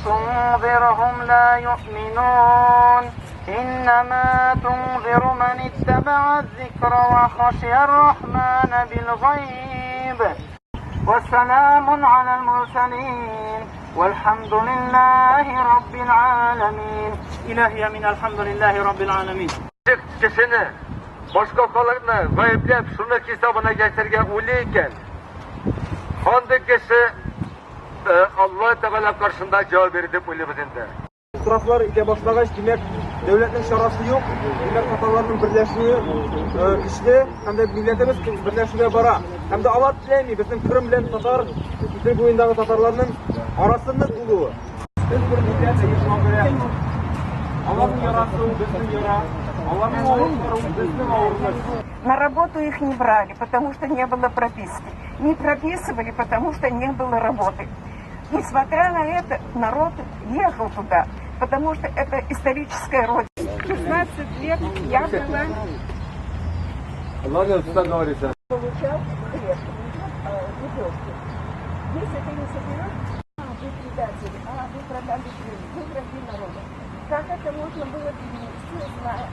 تنذرهم لا يؤمنون إنما تنذر من اتبع الذكر وخشي الرحمن بالغيب والسلام على المرسلين والحمد لله رب العالمين. İlahi yemin elhamdülillahi rabbil alemin. Kişini boshqalarni g'oyiblab shuni hisobini keltirgan o'ylaykan, qanday kishi Alloh taolo qarshısında javob berdi deb o'ylaymiz endi. İtiraflar ite başlangıç demek devletin şarası yok. Demek Tatarların birleşmeyi işli. Hem de milletimiz birleşmeye bara. Hem de Allah dileymi bizim Kırım bilen Tatar, Türk boyundaki Tatarların arasında buluğu. Biz bir millet yaşına göre Allah'ın yarası bizim yara. Allah'ın oğulları bizim oğulları. На работу их не брали, потому что не было прописки. Не прописывали, потому что не было работы. Несмотря на это, народ ехал туда, потому что это историческая родина. 16 лет я была... Allah ne usta говорится. Получал хлеб, лепешки. Если ты не соберешь, вы предатели, вы продали хлеб, вы враги народа. Как это можно было перенести, зная?